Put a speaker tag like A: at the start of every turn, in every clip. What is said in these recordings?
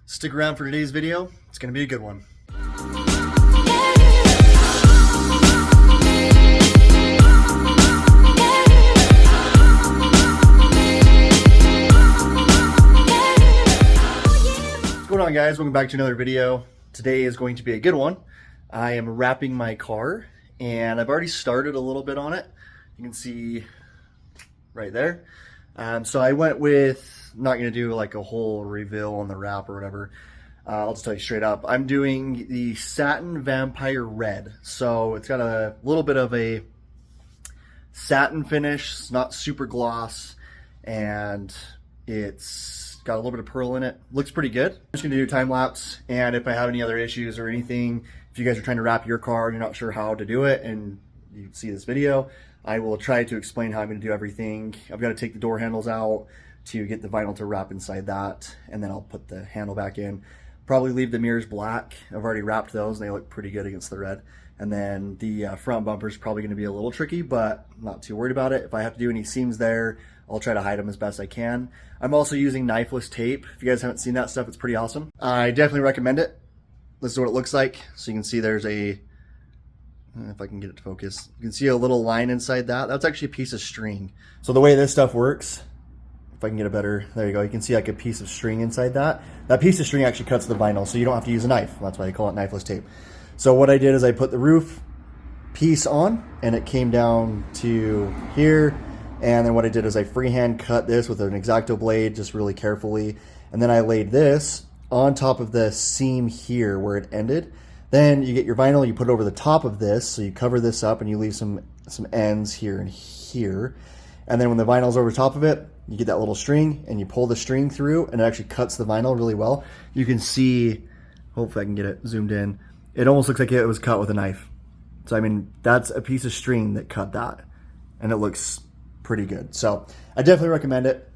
A: Stick around for today's video. It's going to be a good one. What's going on, guys? Welcome back to another video. Today is going to be a good one. I am wrapping my car and I've already started a little bit on it. You can see right there. So I went with, not going to do like a whole reveal on the wrap or whatever. I'll just tell you straight up. I'm doing the Satin Vampire Red. So it's got a little bit of a satin finish. It's not super gloss. And it's got a little bit of pearl in it. Looks pretty good. I'm just going to do time lapse. And if I have any other issues or anything, if you guys are trying to wrap your car and you're not sure how to do it and you see this video, I will try to explain how I'm going to do everything. I've got to take the door handles out to get the vinyl to wrap inside that, and then I'll put the handle back in. Probably leave the mirrors black. I've already wrapped those and they look pretty good against the red. And then the front bumper is probably going to be a little tricky, but I'm not too worried about it. If I have to do any seams there, I'll try to hide them as best I can. I'm also using knifeless tape. If you guys haven't seen that stuff, it's pretty awesome. I definitely recommend it. This is what it looks like. So you can see there's a, if I can get it to focus, you can see a little line inside that. That's actually a piece of string. So the way this stuff works, if I can get a better, there you go. You can see like a piece of string inside that. That piece of string actually cuts the vinyl, so you don't have to use a knife. That's why they call it knifeless tape. So what I did is I put the roof piece on and it came down to here. And then what I did is I freehand cut this with an X-Acto blade, just really carefully. And then I laid this on top of the seam here where it ended. Then you get your vinyl, you put it over the top of this, so you cover this up and you leave some ends here and here. And then when the vinyl's over top of it, you get that little string and you pull the string through and it actually cuts the vinyl really well. You can see, hopefully I can get it zoomed in, it almost looks like it was cut with a knife. So I mean, that's a piece of string that cut that and it looks pretty good. So I definitely recommend it.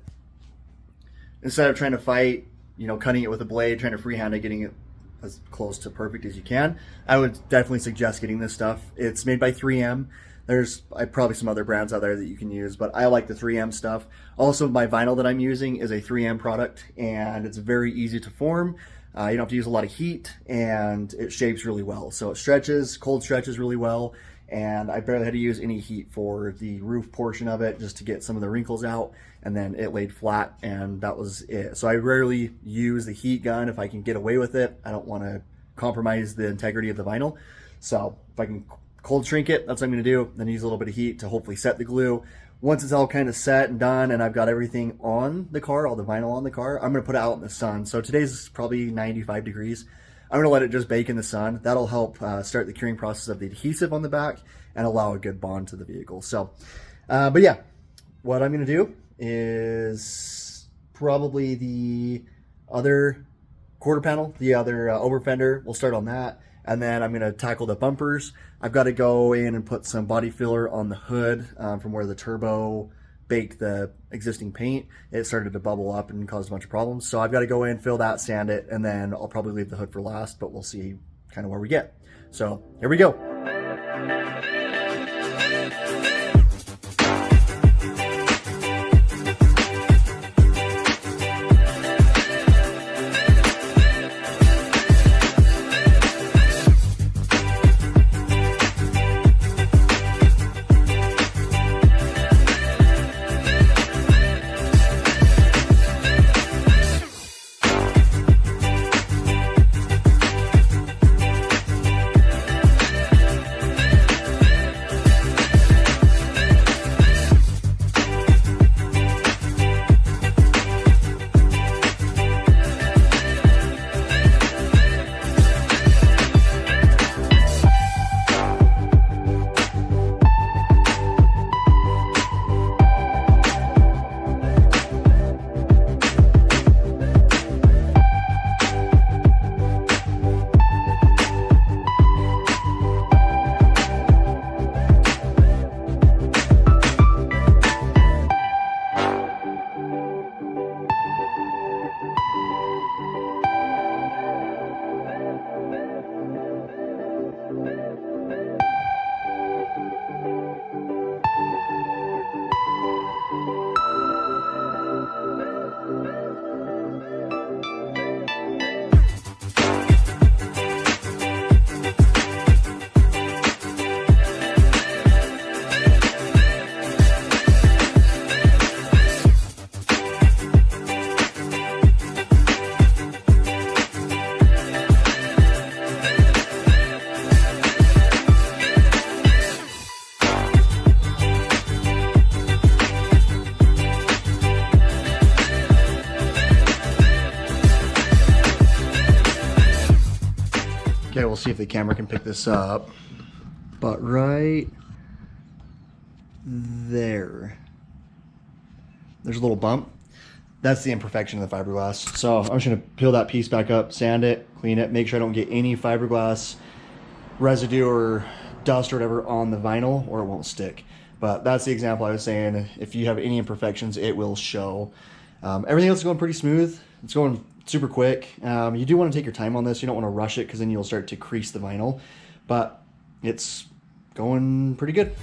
A: Instead of trying to fight, you know, cutting it with a blade, trying to freehand it, getting it as close to perfect as you can, I would definitely suggest getting this stuff. It's made by 3M. There's probably some other brands out there that you can use, but I like the 3M stuff. Also, my vinyl that I'm using is a 3M product, and it's very easy to form. You don't have to use a lot of heat, and it shapes really well. So it stretches, cold stretches really well, and I barely had to use any heat for the roof portion of it just to get some of the wrinkles out, and then it laid flat, and that was it. So I rarely use the heat gun if I can get away with it. I don't want to compromise the integrity of the vinyl. So if I can cold shrink it, that's what I'm going to do. Then use a little bit of heat to hopefully set the glue. Once it's all kind of set and done and I've got everything on the car, all the vinyl on the car, I'm going to put it out in the sun. So today's probably 95 degrees. I'm going to let it just bake in the sun. That'll help start the curing process of the adhesive on the back and allow a good bond to the vehicle. So, but yeah, what I'm going to do is probably the other quarter panel, the other over fender. We'll start on that. And then I'm going to tackle the bumpers. I've got to go in and put some body filler on the hood from where the turbo baked the existing paint. It started to bubble up and caused a bunch of problems. So I've got to go in, fill that, sand it, and then I'll probably leave the hood for last, but we'll see kind of where we get. So here we go. Okay, we'll see if the camera can pick this up. But right there's a little bump. That's the imperfection of the fiberglass. So I'm just gonna peel that piece back up, sand it, clean it, make sure I don't get any fiberglass residue or dust or whatever on the vinyl, or it won't stick. But that's the example I was saying. If you have any imperfections, it will show. Everything else is going pretty smooth. It's going super quick. You do want to take your time on this. You don't want to rush it because then you'll start to crease the vinyl. But it's going pretty good.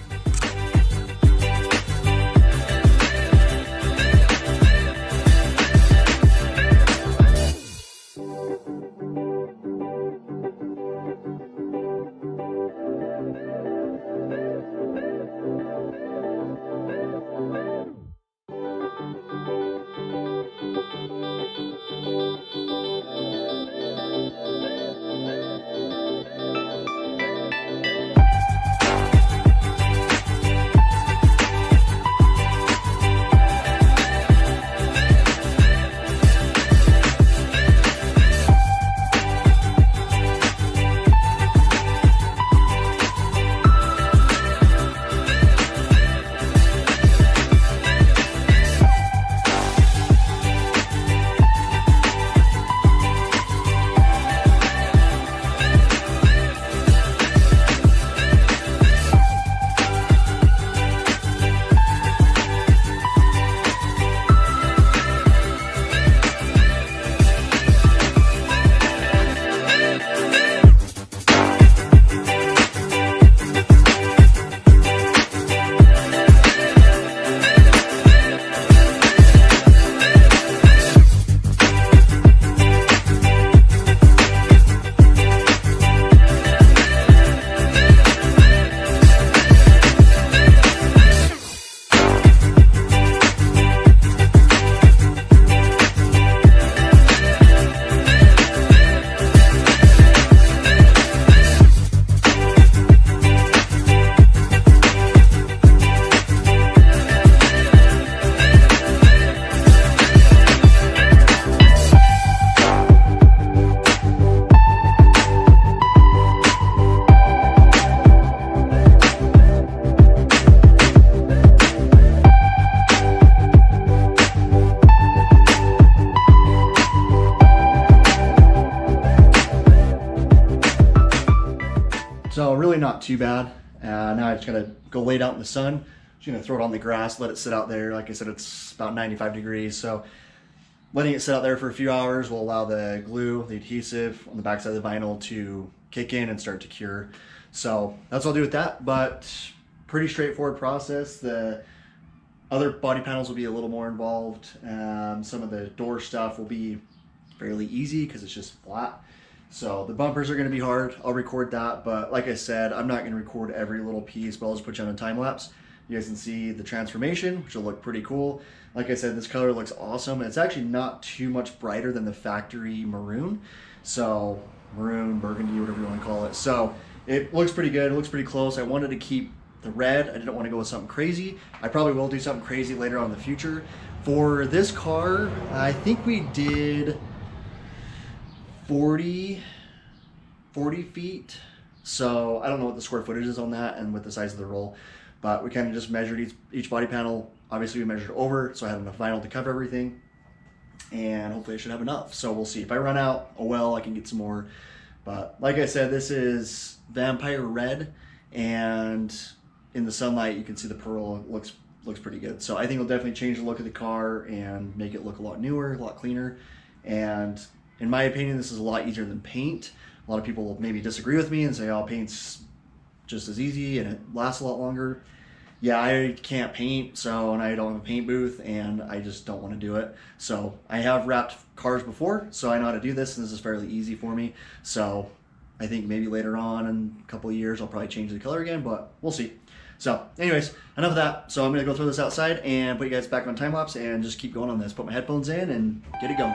A: So really not too bad. Now I just gotta go lay it out in the sun. Just gonna throw it on the grass, let it sit out there. Like I said, it's about 95 degrees. So letting it sit out there for a few hours will allow the glue, the adhesive on the backside of the vinyl to kick in and start to cure. So that's what I'll do with that, but pretty straightforward process. The other body panels will be a little more involved. Some of the door stuff will be fairly easy because it's just flat. So the bumpers are going to be hard. I'll record that, but like I said, I'm not going to record every little piece, but I'll just put you on a time lapse. You guys can see the transformation, which will look pretty cool. Like I said, this color looks awesome. It's actually not too much brighter than the factory maroon. So maroon, burgundy, whatever you want to call it. So it looks pretty good. It looks pretty close. I wanted to keep the red. I didn't want to go with something crazy. I probably will do something crazy later on in the future. For this car, I think we did 40 feet. So I don't know what the square footage is on that and with the size of the roll, but we kind of just measured each body panel. Obviously we measured over, so I had enough vinyl to cover everything, and hopefully I should have enough. So we'll see. If I run out, oh well, I can get some more. But like I said, this is vampire red, and in the sunlight you can see the pearl. It looks pretty good. So I think it'll definitely change the look of the car and make it look a lot newer, a lot cleaner. And in my opinion, this is a lot easier than paint. A lot of people will maybe disagree with me and say, oh, paint's just as easy and it lasts a lot longer. Yeah, I can't paint, and I don't have a paint booth, and I just don't want to do it. So I have wrapped cars before, so I know how to do this, and this is fairly easy for me. So I think maybe later on in a couple of years, I'll probably change the color again, but we'll see. So anyways, enough of that. So I'm gonna go throw this outside and put you guys back on time lapse and just keep going on this. Put my headphones in and get it going.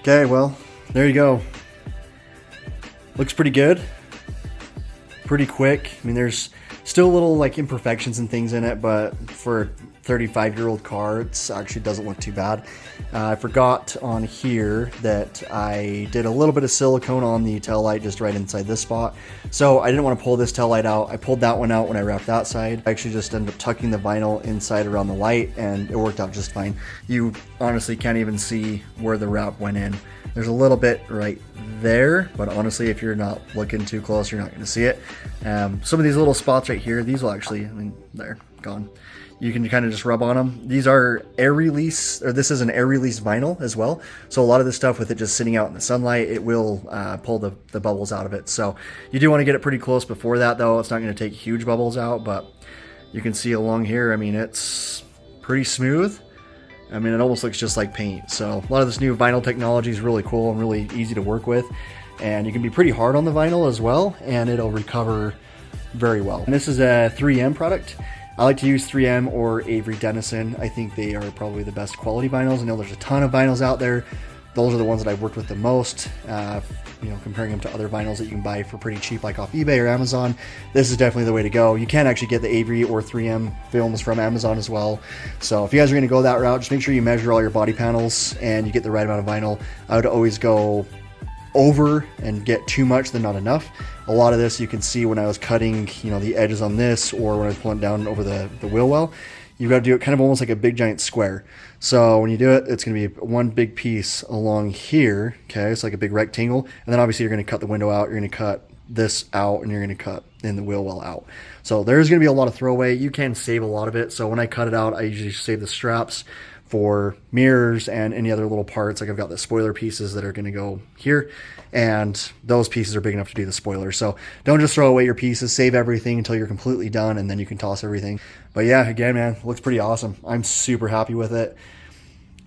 A: Okay, well, there you go. Looks pretty good. Pretty quick. I mean, there's still little like imperfections and things in it, but for a 35-year-old car, it actually doesn't look too bad. I forgot on here that I did a little bit of silicone on the tail light just right inside this spot. So I didn't want to pull this tail light out. I pulled that one out when I wrapped that side. I actually just ended up tucking the vinyl inside around the light, and it worked out just fine. You honestly can't even see where the wrap went in. There's a little bit right there, but honestly, if you're not looking too close, you're not going to see it. Some of these little spots right here, these will actually, I mean, they're gone. You can kind of just rub on them. These are air release, or this is an air release vinyl as well. So a lot of this stuff with it just sitting out in the sunlight, it will pull the bubbles out of it. So you do want to get it pretty close before that though. It's not going to take huge bubbles out, but you can see along here, I mean, it's pretty smooth. I mean, it almost looks just like paint. So a lot of this new vinyl technology is really cool and really easy to work with. And you can be pretty hard on the vinyl as well, and it'll recover very well. And this is a 3M product. I like to use 3M or Avery Dennison. I think they are probably the best quality vinyls. I know there's a ton of vinyls out there. Those are the ones that I've worked with the most. You know, comparing them to other vinyls that you can buy for pretty cheap, like off eBay or Amazon, this is definitely the way to go. You can actually get the Avery or 3M films from Amazon as well. So if you guys are going to go that route, just make sure you measure all your body panels and you get the right amount of vinyl. I would always go over and get too much than not enough. A lot of this you can see when I was cutting, you know, the edges on this, or when I was pulling down over the wheel well. You've got to do it kind of almost like a big giant square. So when you do it, it's going to be one big piece along here. Okay, it's like a big rectangle, and then obviously you're going to cut the window out, you're going to cut this out, and you're going to cut in the wheel well out. So there's going to be a lot of throwaway. You can save a lot of it. So when I cut it out, I usually save the straps for mirrors and any other little parts. Like I've got the spoiler pieces that are going to go here, and those pieces are big enough to do the spoiler. So don't just throw away your pieces, save everything until you're completely done, and then you can toss everything. But yeah, again, man, it looks pretty awesome. I'm super happy with it.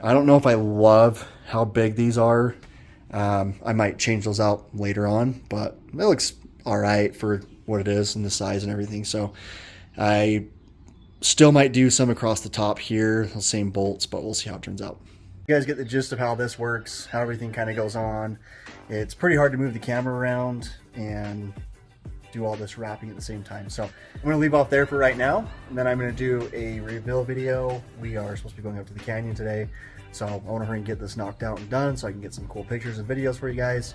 A: I don't know if I love how big these are. I might change those out later on, but it looks all right for what it is and the size and everything. So I still might do some across the top here, the same bolts, but we'll see how it turns out. You guys get the gist of how this works, how everything kind of goes on. It's pretty hard to move the camera around and do all this wrapping at the same time. So I'm going to leave off there for right now, and then I'm going to do a reveal video. We are supposed to be going up to the canyon today, so I want to hurry and get this knocked out and done so I can get some cool pictures and videos for you guys.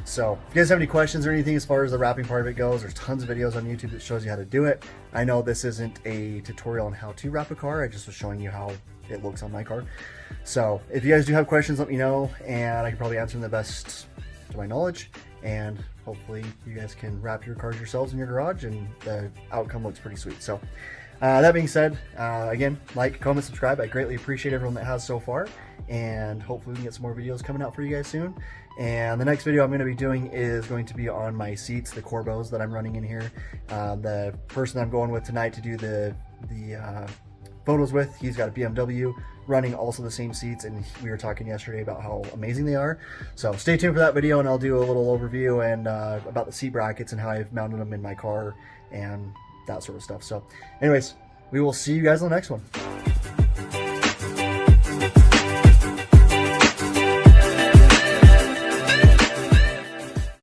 A: So if you guys have any questions or anything as far as the wrapping part of it goes, there's tons of videos on YouTube that shows you how to do it. I know this isn't a tutorial on how to wrap a car. I just was showing you how it looks on my car. So if you guys do have questions, let me know, and I can probably answer them the best to my knowledge. And hopefully you guys can wrap your cars yourselves in your garage, and the outcome looks pretty sweet. So that being said, again, like, comment, subscribe. I greatly appreciate everyone that has so far, and hopefully we can get some more videos coming out for you guys soon. And the next video I'm going to be doing is going to be on my seats, the Corbos that I'm running in here. The person I'm going with tonight to do the photos with, he's got a BMW running also the same seats, and we were talking yesterday about how amazing they are. So stay tuned for that video, and I'll do a little overview and about the seat brackets and how I've mounted them in my car and that sort of stuff. So anyways, we will see you guys on the next one.